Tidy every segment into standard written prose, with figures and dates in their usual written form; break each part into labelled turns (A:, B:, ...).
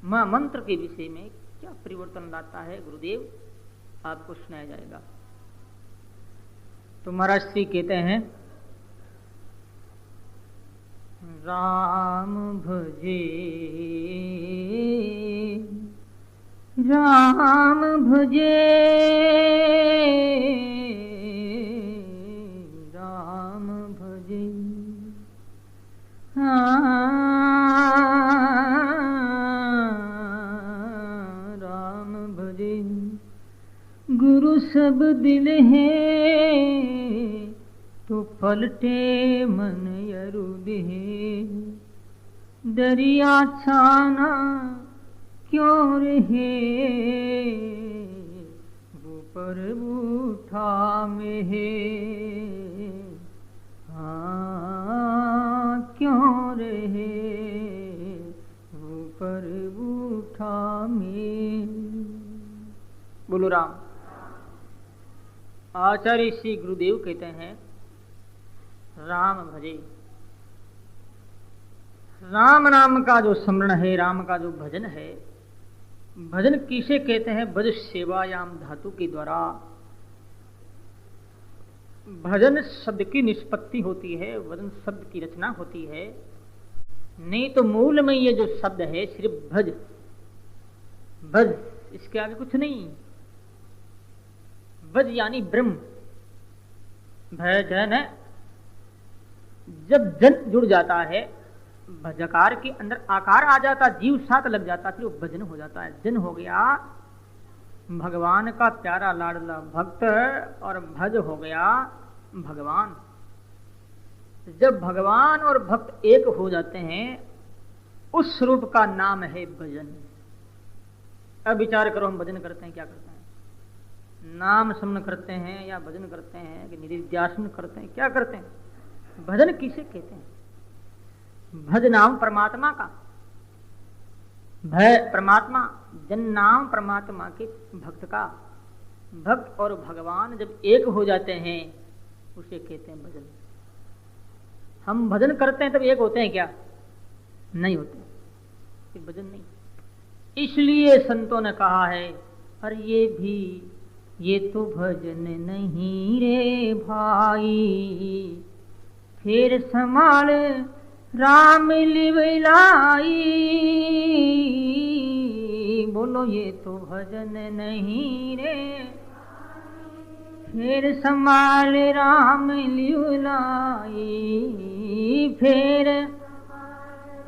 A: महामंत्र के विषय में क्या परिवर्तन लाता है गुरुदेव, आपको सुनाया जाएगा। तो महाराज श्री कहते हैं, राम भजे राम भजे राम भजे, राम भजे। गुरु सब दिल है तो पलटे मन यरुदे, दरिया छाना क्यों रहे वो पर उठा में है, क्यों रहे वो पर उठा में। बोलो राम। आचार्य श्री गुरुदेव कहते हैं, राम भजे। राम नाम का जो स्मरण है, राम का जो भजन है, भजन किसे कहते हैं? भज सेवायाम धातु के द्वारा भजन शब्द की निष्पत्ति होती है, भजन शब्द की रचना होती है। नहीं तो मूल में ये जो शब्द है सिर्फ भज भज, इसके आगे कुछ नहीं। भज यानी ब्रह्म, भजन। जब जन जुड़ जाता है, भजकार के अंदर आकार आ जाता, जीव साथ लग जाता, फिर वो भजन हो जाता है। जन हो गया भगवान का प्यारा लाडला भक्त, और भज हो गया भगवान। जब भगवान और भक्त एक हो जाते हैं, उस स्वरूप का नाम है भजन। अब विचार करो, हम भजन करते हैं, क्या करते हैं? नाम स्मरण करते हैं या भजन करते हैं कि निधिध्यासन करते हैं, क्या करते हैं? भजन किसे कहते हैं? भज नाम परमात्मा का, भय परमात्मा, जन नाम परमात्मा के भक्त का। भक्त और भगवान जब एक हो जाते हैं, उसे कहते हैं भजन। हम भजन करते हैं तब एक होते हैं क्या? नहीं होते, फिर भजन नहीं। इसलिए संतों ने कहा है, अरे ये तो भजन नहीं रे भाई, फिर संभाल राम लिवलाई। बोलो, ये तो भजन नहीं रे, फिर संभाल राम लिवलाई, फिर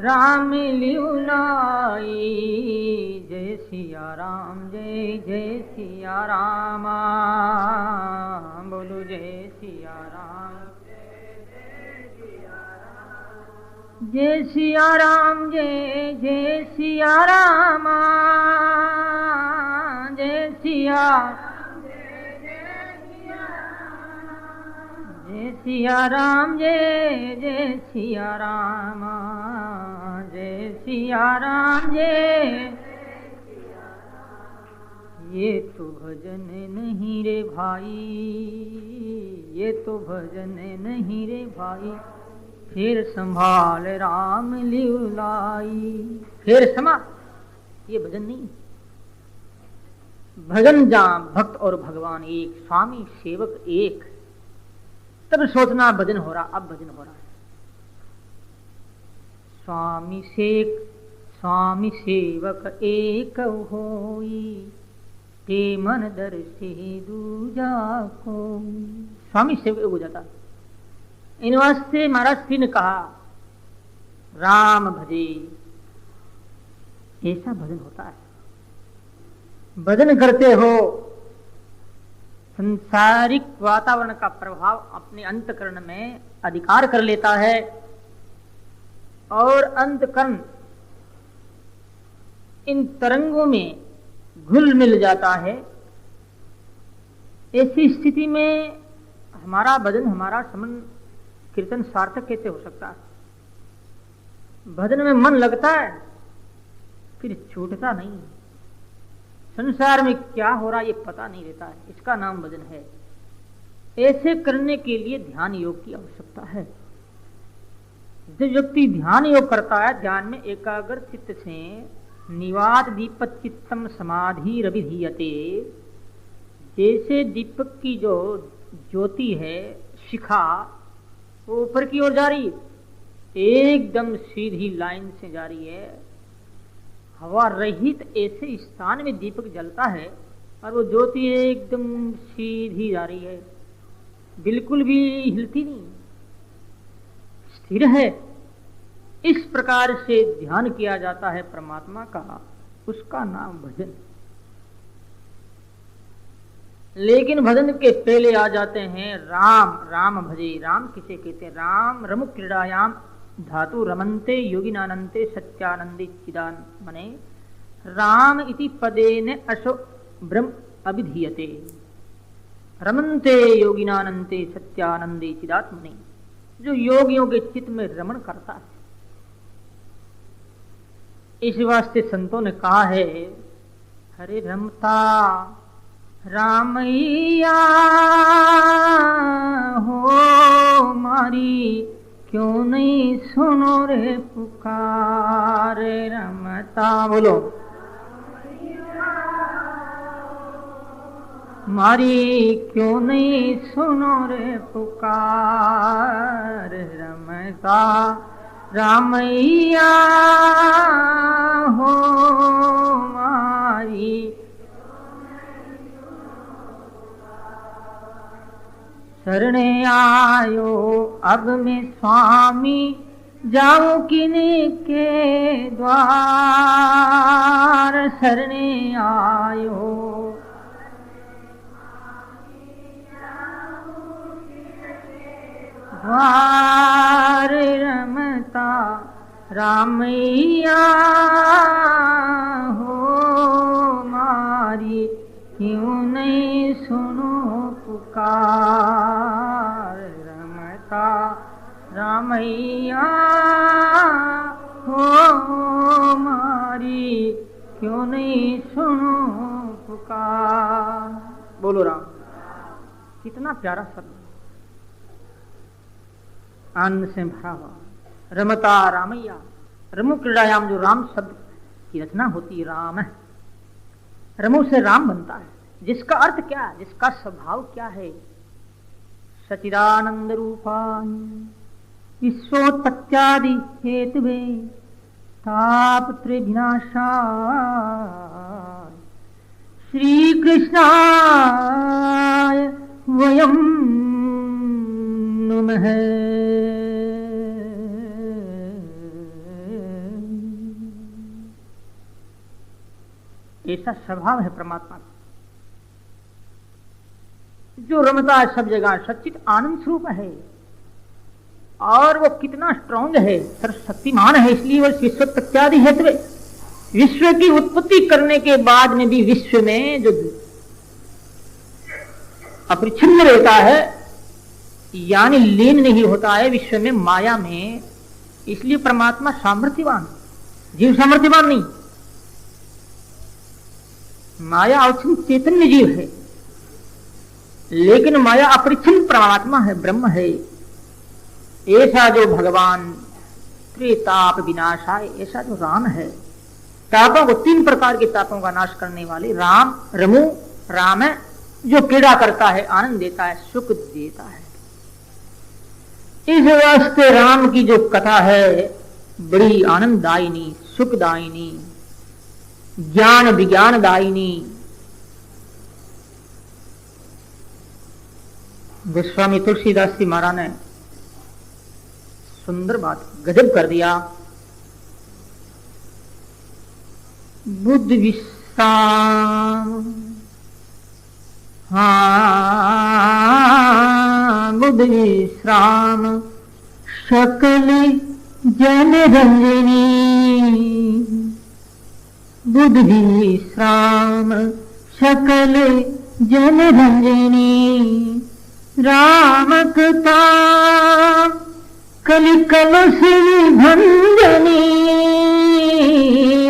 A: राम लिवलाई। जय सिया राम, जय जय सिया राम। बोलो जय सिया राम, जय सिया राम, जय जय सिया राम, जय सिया, जय सिया राम, जय जय सिया राम, जय सिया राम, जय। ये तो भजन नहीं रे भाई, ये तो भजन नहीं रे भाई, फिर संभाल राम लिवलाई। फिर समा, ये भजन नहीं। भजन जहां भक्त और भगवान एक, स्वामी सेवक एक, तब सोचना भजन हो रहा। अब भजन हो रहा है। स्वामी सेवक एक होई, ते मन दर्शे दूजा को। स्वामी सेवक हो जाता। इन वास्ते महाराज श्री ने कहा, राम भजे। ऐसा भजन होता है। भजन करते हो, संसारिक वातावरण का प्रभाव अपने अंतकरण में अधिकार कर लेता है, और अंतकरण इन तरंगों में घुल मिल जाता है। ऐसी स्थिति में हमारा भजन, हमारा स्मरण कीर्तन सार्थक कैसे हो सकता है? भजन में मन लगता है, फिर छूटता नहीं। संसार में क्या हो रहा है ये पता नहीं रहता है, इसका नाम भजन है। ऐसे करने के लिए ध्यान योग की आवश्यकता है। जब व्यक्ति ध्यान योग करता है, ध्यान में एकाग्र चित्त से निवात दीपक चित्तम समाधि रविधीयते, जैसे दीपक की जो ज्योति है, शिखा, वो ऊपर की ओर जा रही है, एकदम सीधी लाइन से जा रही है। हवा रहित ऐसे स्थान में दीपक जलता है और वो ज्योति एकदम सीधी जा रही है, बिल्कुल भी हिलती नहीं, स्थिर है। इस प्रकार से ध्यान किया जाता है परमात्मा का, उसका नाम भजन। लेकिन भजन के पहले आ जाते हैं राम। राम भजे, राम किसे कहते हैं? राम रमु क्रीड़ायाम धातु रमन्ते योगिनानन्ते सत्यानंदे चिदान, मने राम इति पदेन अशो ब्रह्म अभिधीयते, रमन्ते योगिनानन्ते सत्यानंदे चिदात्मने, जो योगियों के चित्त में रमण करता है। इस वास्ते संतों ने कहा है, हरे रमता रामैया हो मारी, क्यों नहीं सुनो रे पुकार रमता। बोलो, मारी क्यों नहीं सुनो रे पुकार रमता रामैया हो मारी। शरणे आयो अब मैं स्वामी, जाऊं किन्हीं के द्वार। शरणे आयो द्वार रमता रामैया हो मारी, क्यों नहीं सुनो पुकार रमता रामैया हो मारी, क्यों नहीं सुनो पुकार। बोलो राम, कितना प्यारा शब्द, आनंद से भरा हुआ। रमता रामैया, रमु क्रीड़ायाम, जो राम शब्द की रचना होती है, राम है, रमु से राम बनता है, जिसका अर्थ क्या है, जिसका स्वभाव क्या है? सचिदानंद रूपाय विश्वोत्पत्त्यादि हेतुवे तापत्रय विनाशाय श्री कृष्णाय वयं नमः। ऐसा स्वभाव है परमात्मा का, जो रमता है सब जगह, सच्चित आनंद स्वरूप है। और वो कितना स्ट्रांग है, सर्वशक्तिमान है, इसलिए वो विश्वोत्पत्त्यादि हेतु, विश्व की उत्पत्ति करने के बाद में भी विश्व में जो अपरिच्छिन्न रहता है, यानी लीन नहीं होता है विश्व में, माया में, इसलिए परमात्मा सामर्थ्यवान, जीव सामर्थ्यवान नहीं। माया अवच्छिन्न चैतन्य जीव है, लेकिन माया अपरिच्छिन्न परमात्मा है, ब्रह्म है। ऐसा जो भगवान त्रिताप विनाशाय, ऐसा जो राम है, तापों को, 3 प्रकार के तापों का नाश करने वाले राम, रमु राम है, जो क्रीड़ा करता है, आनंद देता है, सुख देता है। इस वास्ते राम की जो कथा है बड़ी आनंददायिनी, सुखदायिनी, ज्ञान विज्ञान दायिनी। गोस्वामी तुलसीदास जी महाराज ने सुंदर बात, गजब कर दिया। बुद्ध विश्राम, हाँ बुद्ध विश्राम सकल जन रंजनी, बुद्ध विश्राम सकल जन रंजनी, राम कथा कलि कलश भंजनी,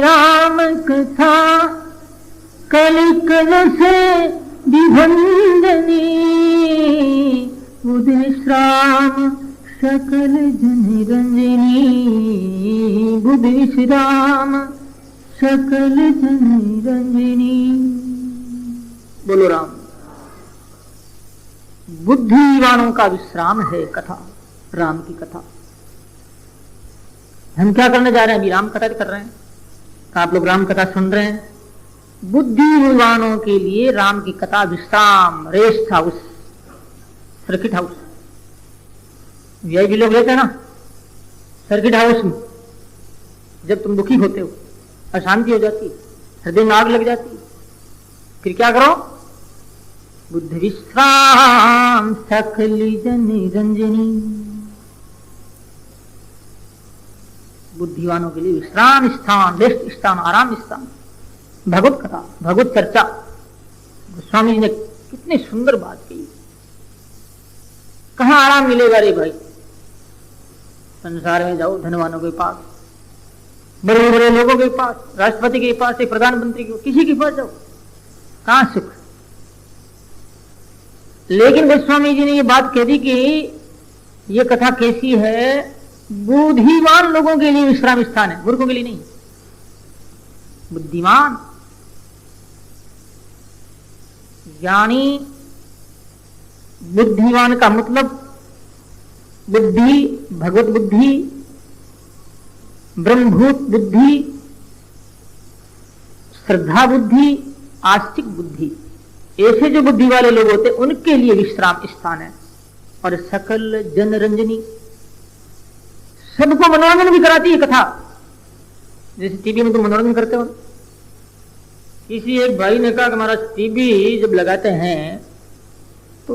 A: राम कथा कलि कलश विभंजनी, बुद्ध विश्राम सकल जन रंजनी, बुद्ध विश्राम सकल जन रंजनी। बोलो राम। बुद्धिवानों का विश्राम है कथा, राम की कथा। हम क्या करने जा रहे हैं? अभी राम कथा कर रहे हैं। आप लोग राम कथा सुन रहे हैं। बुद्धिवानों के लिए राम की कथा विश्राम, rest house, circuit house. VIP लोग लेते हैं ना सर्किट हाउस में। जब तुम दुखी होते हो, अशांति हो जाती, हृदय में आग लग जाती, फिर क्या करो? बुद्धि विश्राम सकल जन रंजनी। बुद्धिवानों के लिए विश्राम स्थान, रेस्ट स्थान, आराम स्थान, भगवत कथा, भगवत चर्चा। गोस्वामी जी ने कितनी सुंदर बात कही। कहां आराम मिलेगा रे भाई? संसार में जाओ धनवानों के पास, बड़े बड़े लोगों के पास, राष्ट्रपति के पास, प्रधानमंत्री के, किसी के पास जाओ, कहां सुख? लेकिन गोस्वामी जी ने ये बात कह दी कि ये कथा कैसी है? बुद्धिमान लोगों के लिए विश्राम स्थान है, मूर्खों के लिए नहीं। बुद्धिमान यानी बुद्धिमान का मतलब बुद्धि, भगवत बुद्धि, ब्रह्मभूत बुद्धि, श्रद्धा बुद्धि, आस्तिक बुद्धि। ऐसे जो बुद्धि वाले लोग होते हैं उनके लिए विश्राम स्थान है। और सकल जन रंजनी, सबको मनोरंजन भी कराती है कथा। जैसे टीवी में तुम मनोरंजन करते हो। किसी एक भाई ने कहा कि हमारा टीवी जब लगाते हैं तो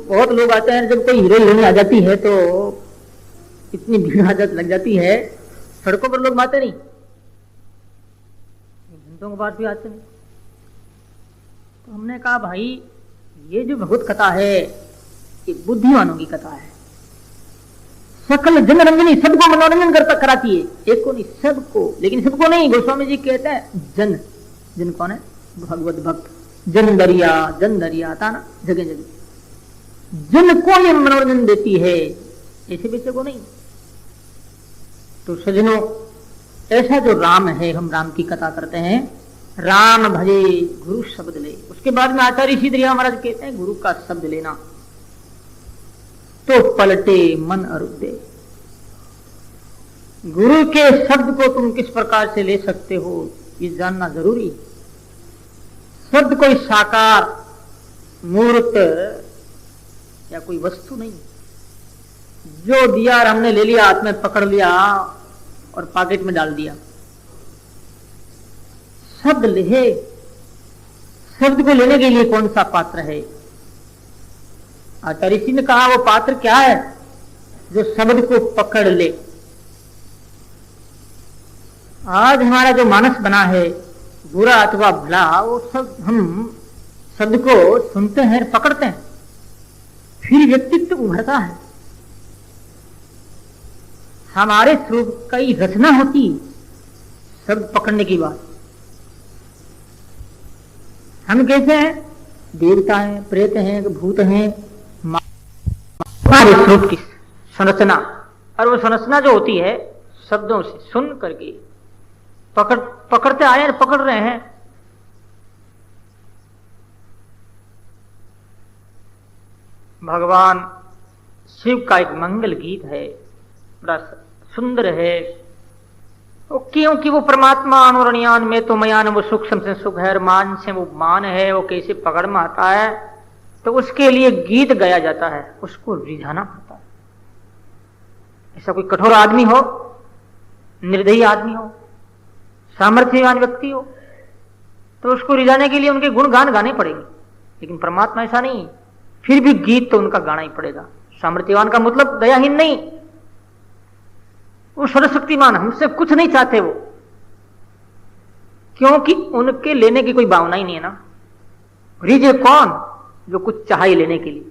A: बहुत लोग आते हैं, जब कोई हीरो हीरोइन आ जाती है तो इतनी भीड़ लग जाती है, सड़कों पर लोग आते नहीं, घंटों के बाद भी आते नहीं। तो हमने कहा भाई ये जो भगवत कथा है ये बुद्धिमानों की कथा है। सकल जन रंजनी, सबको मनोरंजन कराती है, एक को नहीं सबको। लेकिन सबको नहीं, गोस्वामी जी कहते हैं जन। जन कौन है? भगवत भक्त। जन दरिया था ना, जगह जगह जन को ये मनोरंजन देती है, ऐसे वैसे को नहीं। तो सजनों, ऐसा जो राम है, हम राम की कथा करते हैं। राम भजे गुरु शब्द ले। उसके बाद में आचार्य श्रीधरिया महाराज कहते हैं गुरु का शब्द लेना तो पलटे मन अरुदे। गुरु के शब्द को तुम किस प्रकार से ले सकते हो ये जानना जरूरी। शब्द कोई साकार मूर्त या कोई वस्तु नहीं, जो दिया और हमने ले लिया, हाथ में पकड़ लिया और पॉकेट में डाल दिया। शब्द ले, शब्द को लेने के लिए कौन सा पात्र है? आचार्य जी ने कहा वो पात्र क्या है? जो शब्द को पकड़ ले। आज हमारा जो मानस बना है, बुरा अथवा भला, वो सब हम शब्द को सुनते हैं, पकड़ते हैं, फिर व्यक्तित्व उभरता है। हमारे स्वरूप की रचना होती शब्द पकड़ने की बात। हम कैसे हैं? देवता हैं, प्रेत हैं, भूत हैं, हमारे स्वरूप की संरचना। और वो संरचना जो होती है शब्दों से सुन करके पकड़ते आए हैं, पकड़ रहे हैं। भगवान शिव का एक मंगल गीत है, बड़ा सुंदर है। क्योंकि वो परमात्मा अनुरणियान में तो मयान, वो सूक्ष्म से सुख है, मान से वो मान है, वो कैसे पकड़ में आता है, तो उसके लिए गीत गाया जाता है, उसको रिझाना पड़ता है। ऐसा कोई कठोर आदमी हो, निर्दयी आदमी हो, सामर्थ्यवान व्यक्ति हो, तो उसको रिझाने के लिए उनके गुणगान गाने पड़ेंगे। लेकिन परमात्मा ऐसा नहीं, फिर भी गीत तो उनका गाना ही पड़ेगा। सामर्थ्यवान का मतलब दयाहीन नहीं, वो सर्वशक्तिमान, हमसे कुछ नहीं चाहते वो, क्योंकि उनके लेने की कोई भावना ही नहीं है ना। रिझे कौन? जो कुछ चाहे लेने के लिए।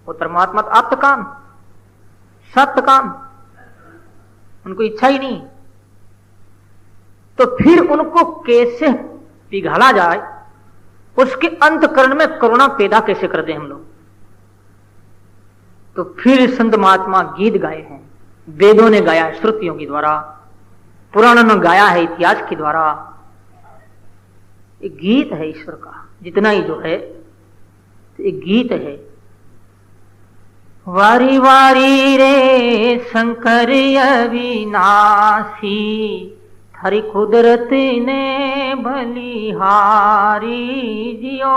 A: वो परमात्मा आप्त काम, सत्य काम, उनको इच्छा ही नहीं। तो फिर उनको कैसे पिघाला जाए, उसके अंतकरण में करुणा पैदा कैसे कर दें हम लोग। तो फिर संत महात्मा गीत गाए हैं, वेदों ने गाया है श्रुतियों के द्वारा। पुराणों ने गाया है इतिहास के द्वारा। एक गीत है ईश्वर का, जितना ही जो है एक गीत है। वारी वारी रे शंकर अविनाशी, थारी कुदरत ने बलिहारी जियो।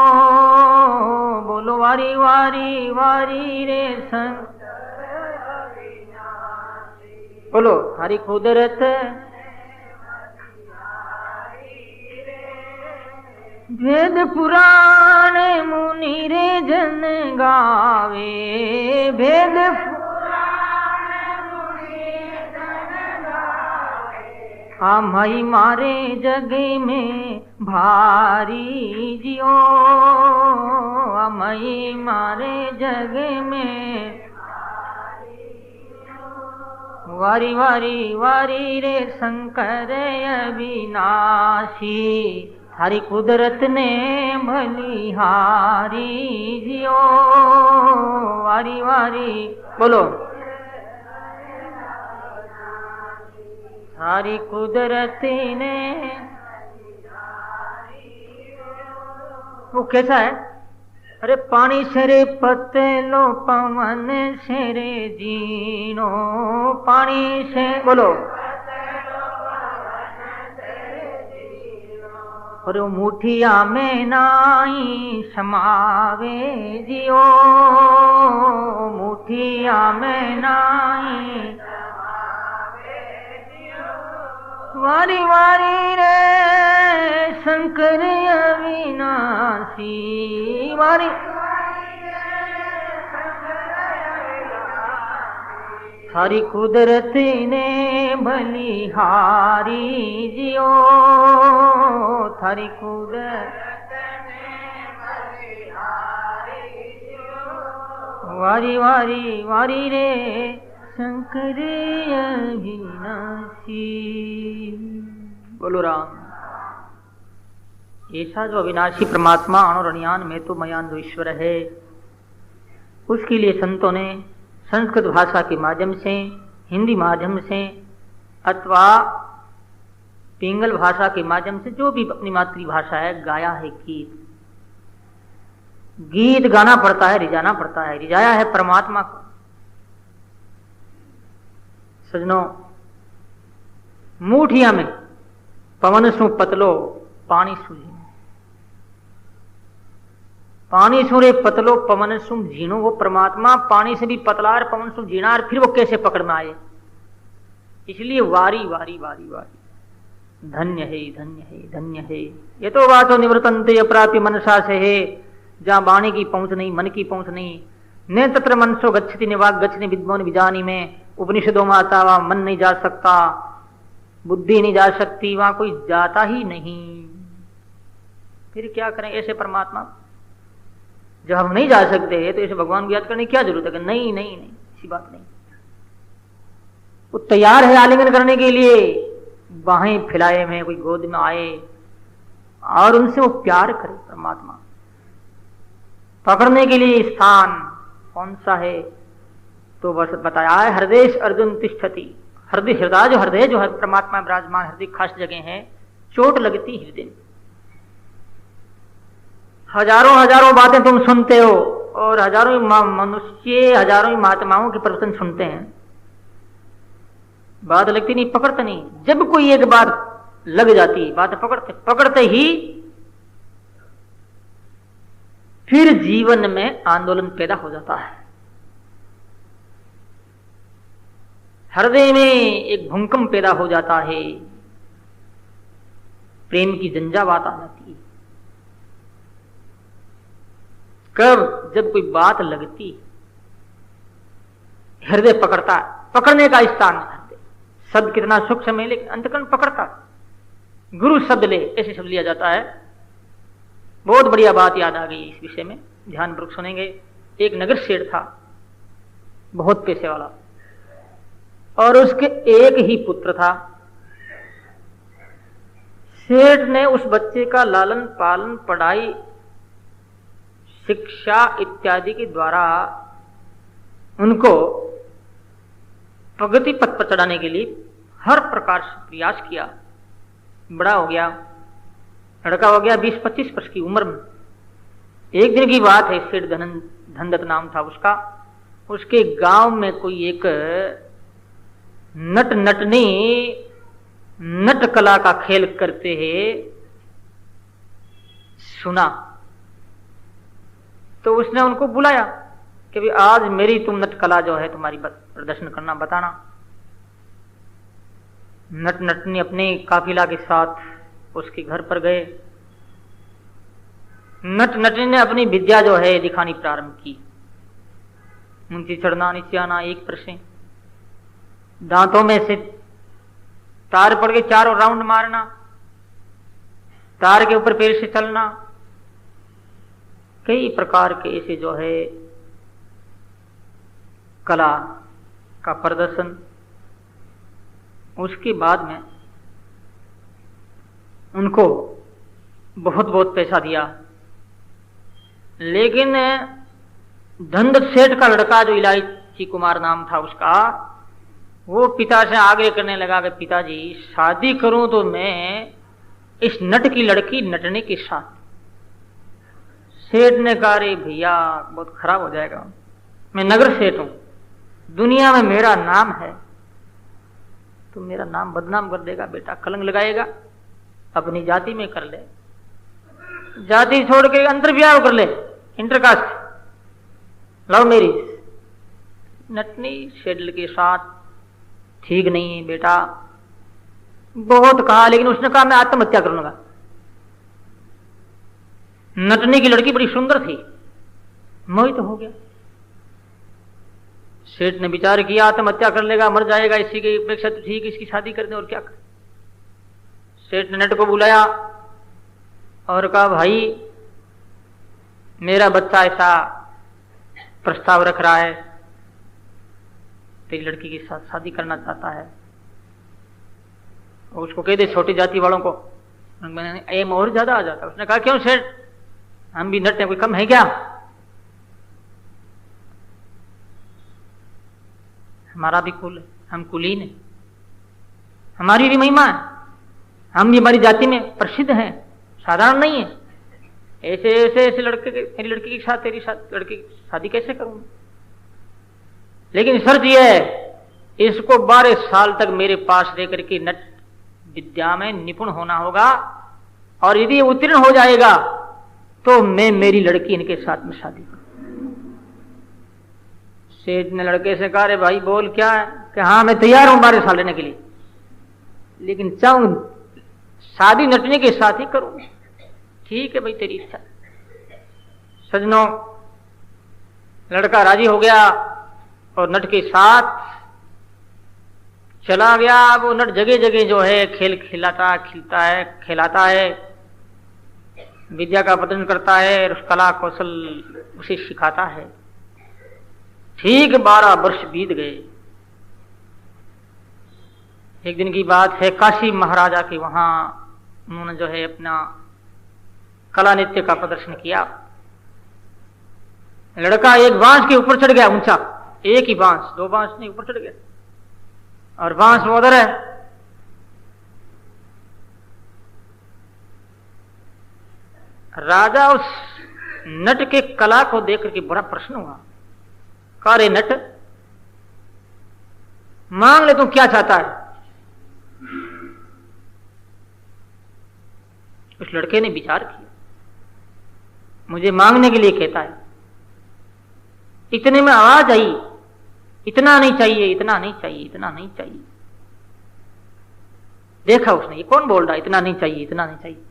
A: बोलो वारी वारी वारी रे शंकर अविनाशी, बोलो थारी कुदरत। वेद पुराण मुनि रे जन गावे, वेद पुराण मुनि जन गावे, आमई मारे जग में भारी जियो। आमई मारे जग में वारी वारी वारी रे शंकर अविनाशी, थारी कुदरत ने बलिहारी जियो। वारी वारी बोलो थारी कुदरत ने। वो कैसा है? अरे पानी से रे पतलो पवन से रे जीनो, पानी से बोलो। और मुठिया में नाई समावे जियो, मुठिया में नाई समावे जियो। वारी वारी रे शंकर अविनाशी, वारी थारी कुदरत ने बलिहारी जियो। थारी कुदरत ने बलिहारी जियो। वारी वारी वारी रे शंकर अविनाशी। बोलो राम। ऐसा जो अविनाशी परमात्मा अणुरणियान में तो मयान जो ईश्वर है, उसके लिए संतों ने संस्कृत भाषा के माध्यम से, हिंदी माध्यम से अथवा पिंगल भाषा के माध्यम से, जो भी अपनी मातृभाषा है, गाया है गीत। गीत गाना पड़ता है, रिझाना पड़ता है। रिझाया है परमात्मा को। सजनों, मुठिया में पवन सु पतलो पानी सूझी, पानी सूरे पतलो पवन सुम झीनो। वो परमात्मा पानी से भी पतला और पवन सुम झीना, और फिर वो कैसे पकड़ में आए? इसलिए वारी वारी वारी वारी, धन्य है धन्य है धन्य है। ये तो वाचो निवृतन्ते अप्राप्य मनसा से है, जहां वाणी की पहुंच नहीं, मन की पहुंच नहीं। न तत्र मनसो गच्छति निवाग गच्छति विद्मोन विजानी में। उपनिषदों में आता वहां मन नहीं जा सकता, बुद्धि नहीं जा सकती, वहां कोई जाता ही नहीं। फिर क्या करें ऐसे परमात्मा? जब हम नहीं जा सकते तो ऐसे भगवान को याद करने की क्या जरूरत है? नहीं नहीं नहीं, ऐसी बात नहीं। वो तैयार है आलिंगन करने के लिए, बाहें फैलाए में, कोई गोद में आए और उनसे वो प्यार करे। परमात्मा पकड़ने के लिए स्थान कौन सा है? तो बस बताया है, हृदय अर्जुन तिष्ठति। हृदय, हृदय जो हृदय जो है परमात्मा विराजमान, हृदय खास जगह है, चोट लगती हृदय में। हजारों हजारों बातें तुम सुनते हो और हजारों मनुष्य, हजारों ही महात्माओं के प्रवचन सुनते हैं, बात लगती नहीं, पकड़ते नहीं। जब कोई एक बात लग जाती, बात पकड़ते पकड़ते ही फिर जीवन में आंदोलन पैदा हो जाता है। हृदय में एक भूकंप पैदा हो जाता है, प्रेम की झंझावात आ जाती है। कब? जब कोई बात लगती, हृदय पकड़ता, पकड़ने का स्थान हृदय। शब्द कितना सूक्ष्म है, लेकिन अंतकरण पकड़ता। गुरु शब्द ले, ऐसे शब्द लिया जाता है। बहुत बढ़िया बात याद आ गई इस विषय में, ध्यानपूर्वक सुनेंगे। एक नगर सेठ था, बहुत पैसे वाला, और उसके एक ही पुत्र था। सेठ ने उस बच्चे का लालन पालन, पढ़ाई, शिक्षा इत्यादि के द्वारा उनको प्रगति पथ पर चढ़ाने के लिए हर प्रकार से प्रयास किया, बड़ा हो गया, लड़का हो गया 20-25 वर्ष की उम्र में। एक दिन की बात है, सेठ धनदत्त नाम था उसका। उसके गांव में कोई एक नटनी नट कला का खेल करते हैं सुना, तो उसने उनको बुलाया कि भाई आज मेरी तुम नट कला जो है तुम्हारी प्रदर्शन करना, बताना। नटनी अपने काफिला के साथ उसके घर पर गए। नटनी ने अपनी विद्या जो है दिखानी प्रारंभ की। ऊंची चढ़ना, नीचे आना, एक पर से दांतों में से तार पड़ के चारों राउंड मारना, तार के ऊपर पैर से चलना, कई प्रकार के ऐसे जो है कला का प्रदर्शन। उसके बाद में उनको बहुत बहुत पैसा दिया, लेकिन धनदत्त सेठ का लड़का जो इलायची कुमार नाम था उसका, वो पिता से आग्रह करने लगा कि पिताजी शादी करूं तो मैं इस नट की लड़की नटने के साथ। सेठ ने कहा रे भैया बहुत खराब हो जाएगा, मैं नगर सेठ हूं, दुनिया में मेरा नाम है, तो मेरा नाम बदनाम कर देगा बेटा, कलंक लगाएगा। अपनी जाति में कर ले, जाति छोड़ के अंतर ब्याह कर ले, इंटरकास्ट, लव मैरिज। नटनी शेडल के साथ ठीक नहीं है बेटा, बहुत कहा, लेकिन उसने कहा मैं आत्महत्या कर लूंगा। नटनी की लड़की बड़ी सुंदर थी, मोहित हो गया। सेठ ने विचार किया आत्महत्या कर लेगा, मर जाएगा, इसी की अपेक्षा तो ठीक, इसकी शादी कर दे और क्या कर। सेठ ने नट को बुलाया और कहा भाई मेरा बच्चा ऐसा प्रस्ताव रख रहा है, तेरी लड़की के साथ शादी करना चाहता है, और उसको कह दे छोटी जाति वालों को। मैंने एम और ज्यादा आ जाता। उसने कहा क्यों सेठ, हम भी नट हैं, कोई कम है क्या? हमारा भी कुल है, हम कुलीन है, हमारी भी महिमा है, हम भी हमारी जाति में प्रसिद्ध हैं, साधारण नहीं है। ऐसे ऐसे ऐसे लड़के मेरी लड़की के साथ तेरी साथ लड़की की शादी कैसे करूंगा? लेकिन शर्त यह है इसको 12 साल तक मेरे पास रह करके नट विद्या में निपुण होना होगा, और यदि उत्तीर्ण हो जाएगा तो मैं मेरी लड़की इनके साथ में शादी करूं। सेठ ने लड़के से कहा रे भाई बोल क्या है? कि हाँ मैं तैयार हूं 12 साल रहने के लिए, लेकिन चाहूं शादी नटने के साथ ही करूं। ठीक है भाई तेरी इच्छा। सजनों लड़का राजी हो गया और नट के साथ चला गया। अब वो नट जगह जगह जो है खेल खिलाता है, विद्या का प्रदर्शन करता है, कला कौशल उसे सिखाता है। ठीक 12 वर्ष बीत गए। एक दिन की बात है, काशी महाराजा के वहां उन्होंने जो है अपना कला नृत्य का प्रदर्शन किया। लड़का एक बांस के ऊपर चढ़ गया, ऊंचा, एक ही बांस, 2 बांस नहीं, ऊपर चढ़ गया, और बांस वो उधर है। राजा उस नट के कला को देख करके बड़ा प्रश्न हुआ। कहा रे नट मांग ले, तू क्या चाहता है? उस लड़के ने विचार किया, मुझे मांगने के लिए कहता है। इतने में आवाज आई, इतना नहीं चाहिए, इतना नहीं चाहिए, इतना नहीं चाहिए। देखा उसने, ये कौन बोल रहा है इतना नहीं चाहिए, इतना नहीं चाहिए।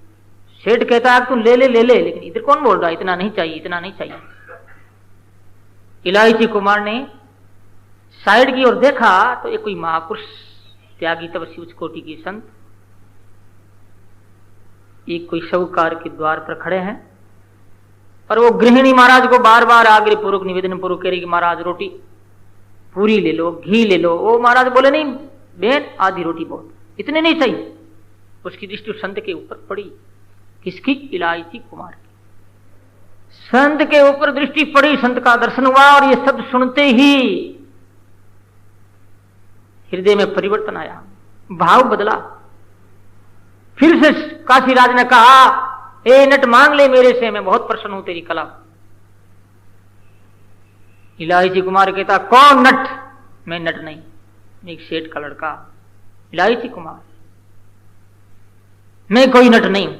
A: सेठ कहता है तू ले ले ले ले, लेकिन इधर कौन बोल रहा है इतना नहीं चाहिए, इतना नहीं चाहिए। इलायची कुमार ने साइड की ओर देखा तो एक कोई महापुरुष, त्यागी तपस्वी, उच्च कोटि के संत, एक कोई साहूकार के द्वार पर खड़े हैं, और वो गृहिणी महाराज को बार बार आग्रह पूर्वक निवेदन पूर्वक कह रही कि महाराज रोटी पूरी ले लो, घी ले लो। वो महाराज बोले नहीं बहन, आधी रोटी बहुत, इतने नहीं चाहिए। उसकी दृष्टि संत के ऊपर पड़ी। किसकी? इलायची कुमार की। संत के ऊपर दृष्टि पड़ी, संत का दर्शन हुआ, और ये शब्द सुनते ही हृदय में परिवर्तन आया। भाव बदला। फिर से काशीराज ने कहा, ए नट मांग ले मेरे से, मैं बहुत प्रसन्न हूं तेरी कला। इलायची कुमार कहता, कौन नट? मैं नट नहीं, मैं एक सेठ का लड़का इलायची कुमार, मैं कोई नट नहीं हूं।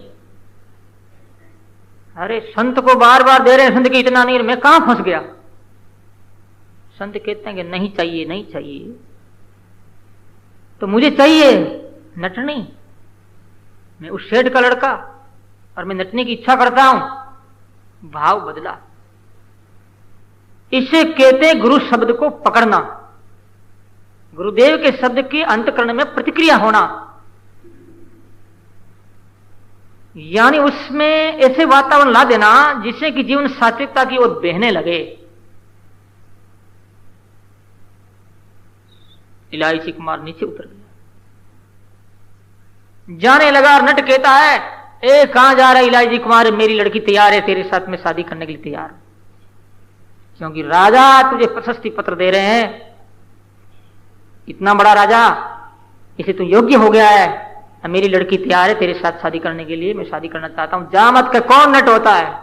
A: अरे संत को बार बार दे रहे हैं, संत की इतना नहीं, मैं कहां फंस गया? संत कहते हैं कि नहीं चाहिए, नहीं चाहिए, तो मुझे चाहिए नट नहीं, मैं उस सेठ का लड़का और मैं नटने की इच्छा करता हूं। भाव बदला। इसे कहते हैं गुरु शब्द को पकड़ना, गुरुदेव के शब्द के अंतःकरण में प्रतिक्रिया होना, यानी उसमें ऐसे वातावरण ला देना जिससे कि जीवन सात्विकता की ओर बहने लगे। इलायची कुमार नीचे उतर गया, जाने लगा। नट कहता है, ए कहां जा रहा है इलायची कुमार? मेरी लड़की तैयार है, तेरे साथ में शादी करने के लिए तैयार, क्योंकि राजा तुझे प्रशस्ति पत्र दे रहे हैं, इतना बड़ा राजा, इसे तू योग्य हो गया है, मेरी लड़की तैयार है तेरे साथ शादी करने के लिए, मैं शादी करना चाहता हूं। जा मत कर, कौन नट होता है?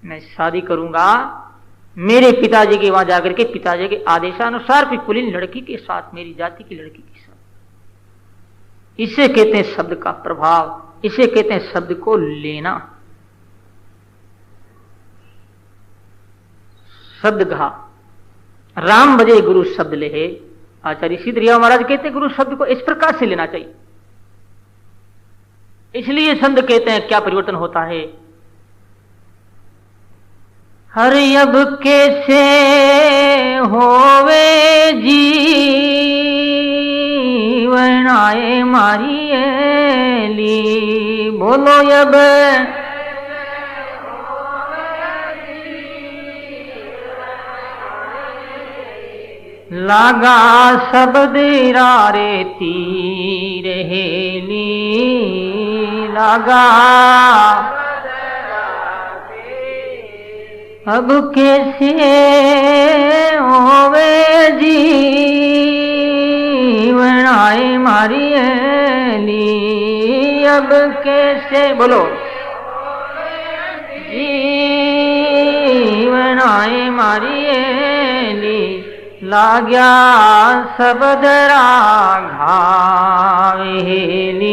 A: मैं शादी करूंगा मेरे पिताजी के वहां जाकर के, पिताजी के आदेशानुसार कोई कुलीन लड़की के साथ, मेरी जाति की लड़की के साथ। इसे कहते हैं शब्द का प्रभाव, इसे कहते हैं शब्द को लेना। शब्द घा राम बजे गुरु शब्द ले। आचार्य सिद्धरिया महाराज कहते हैं गुरु शब्द को इस प्रकार से लेना चाहिए। इसलिए संत कहते हैं क्या परिवर्तन होता है। हर अब कैसे होवे जीवन आए मारी ली, बोलो अब लागा शब्द रे तीर हेली, लागा अब कैसे होवे जीवन आए मारी ली, अब कैसे, बोलो, जीवन आए मारी ली, लाग्या शब्द घावेली,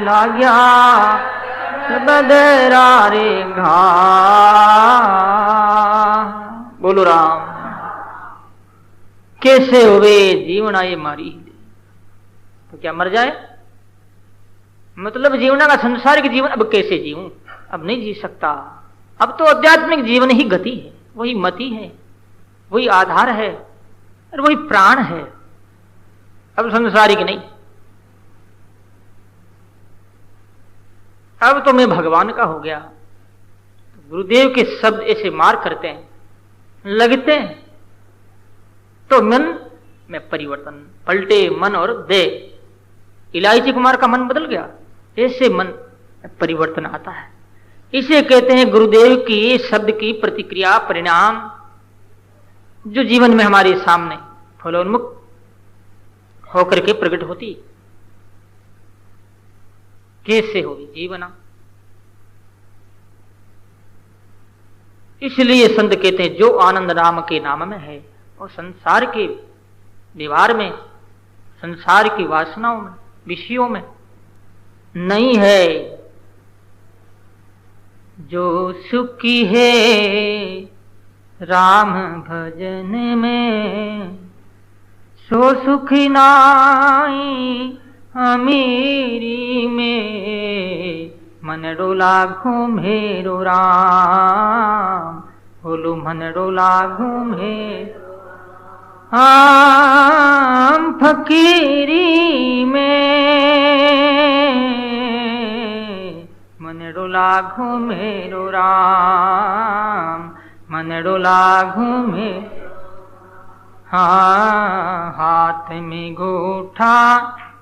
A: लाग्या शब्द रे घा, बोलो राम। कैसे हुए जीवन आए मारी, तो क्या मर जाए? मतलब जीवन का संसार के जीवन अब कैसे जीऊं, अब नहीं जी सकता। अब तो आध्यात्मिक जीवन ही गति है, वही मति है, वही आधार है और वही प्राण है, अब संसारिक नहीं। अब तो मैं भगवान का हो गया। गुरुदेव के शब्द ऐसे मार करते हैं, लगते हैं, तो मन में परिवर्तन, पलटे मन और दे। इलायची कुमार का मन बदल गया, ऐसे मन में परिवर्तन आता है। इसे कहते हैं गुरुदेव की शब्द की प्रतिक्रिया, परिणाम, जो जीवन में हमारे सामने फलोन्मुख होकर के प्रकट होती। कैसे होगी जीवना? इसलिए संत कहते हैं जो आनंद राम के नाम में है और संसार के व्यवहार में, संसार की वासनाओं में, विषयों में नहीं है। जो सुखी है राम भजन में, सो सुखी नाई अमीरी में, मन डोला घूमेरो राम, बोलो मन डोला घूमे आम फकीरी में, मन डोला घूमेरो राम, मन डोला घूमे। हाँ हाथ में गोठा,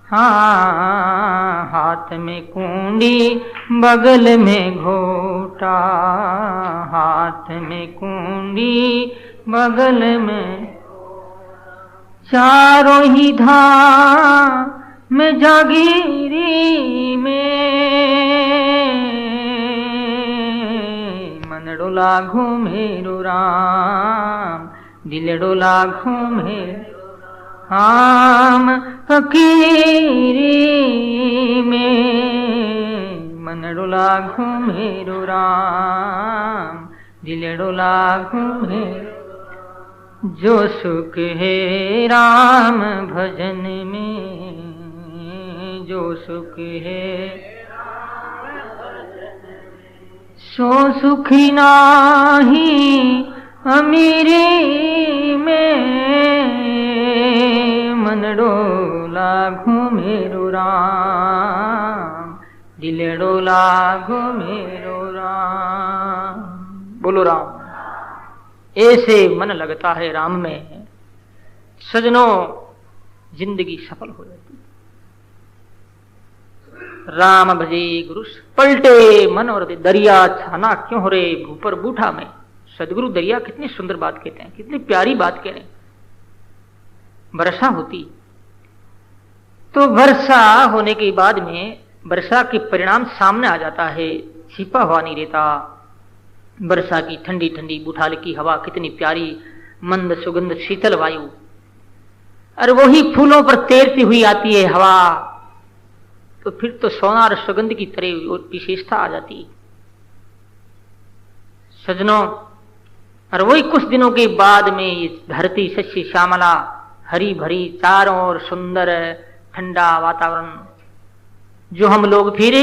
A: हाँ हाथ में कुंडी, बगल में घोटा, हाथ में कुंडी, बगल में चारों ही धाम में जागीरी में मन डोला घूमेरो राम, दिल डोला घूमे हम फकीरी में मन डोला घूमेरो राम, दिल डोला घूमे। जो सुख है राम भजन में, जो सुख है सो सुखी नाही अमीरी में मन डोला घूमेरो राम, दिल डोला घूमेरो राम। बोलो राम। ऐसे मन लगता है राम में, सजनों जिंदगी सफल हो जाती। राम भजे गुरु पलटे मन और दरिया छाना क्यों हो रे ऊपर बूठा में। सदगुरु दरिया कितनी सुंदर बात कहते हैं, कितनी प्यारी बात कह रहे हैं। वर्षा होती तो वर्षा होने के बाद में वर्षा के परिणाम सामने आ जाता है, छिपा हुआ नहीं रहता। वर्षा की ठंडी ठंडी बुठाल की हवा कितनी प्यारी, मंद सुगंध शीतल वायु, और वही फूलों पर तैरती हुई आती है हवा, तो फिर तो सोनार सुगंध की तरह विशेषता आ जाती। सजनों, और वही कुछ दिनों के बाद में ये धरती शस्य श्यामला हरी भरी चारों ओर सुंदर ठंडा वातावरण, जो हम लोग फिर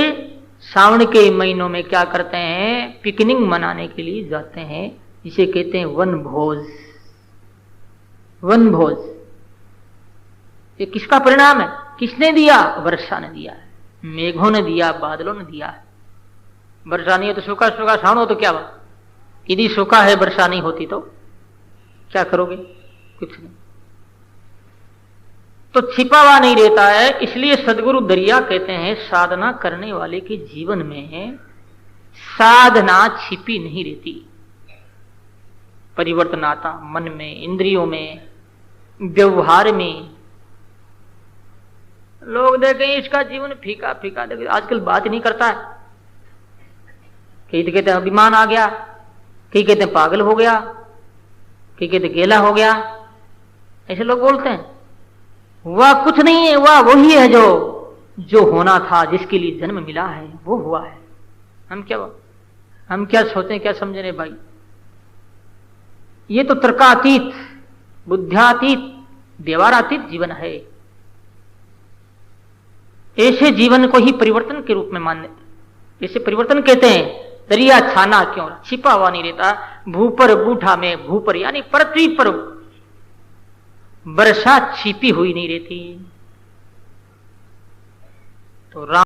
A: सावन के महीनों में क्या करते हैं, पिकनिक मनाने के लिए जाते हैं, जिसे कहते हैं वन भोज। वन भोज ये किसका परिणाम है? किसने दिया? वर्षा ने दिया है, मेघों ने दिया, बादलों ने दिया है। वर्षा नहीं है तो सूखा सूखा सावन हो तो क्या हुआ? यदि सूखा है वर्षा नहीं होती तो क्या करोगे? कुछ नहीं। तो छिपा हुआ नहीं रहता है। इसलिए सदगुरु दरिया कहते हैं साधना करने वाले के जीवन में साधना छिपी नहीं रहती। परिवर्तन आता मन में, इंद्रियों में, व्यवहार में। लोग देखें इसका जीवन फीका फीका, देखें आजकल बात नहीं करता है। कई तो कहते हैं अभिमान आ गया, कई कहते हैं पागल हो गया, कई कहते गेला हो गया, ऐसे लोग बोलते हैं। वह कुछ नहीं है, वह वही है जो होना था, जिसके लिए जन्म मिला है वो हुआ है। हम क्या सोचें, क्या समझे रे भाई? ये तो तर्कातीत, बुद्ध्यातीत, व्यवहारातीत जीवन है। ऐसे जीवन को ही परिवर्तन के रूप में मानने, इसे परिवर्तन कहते हैं। दरिया छाना क्यों, छिपा हुआ नहीं रहता। भूपर बूठा में, भूपर यानी पृथ्वी पर वर्षा छिपी हुई नहीं रहती। तो राम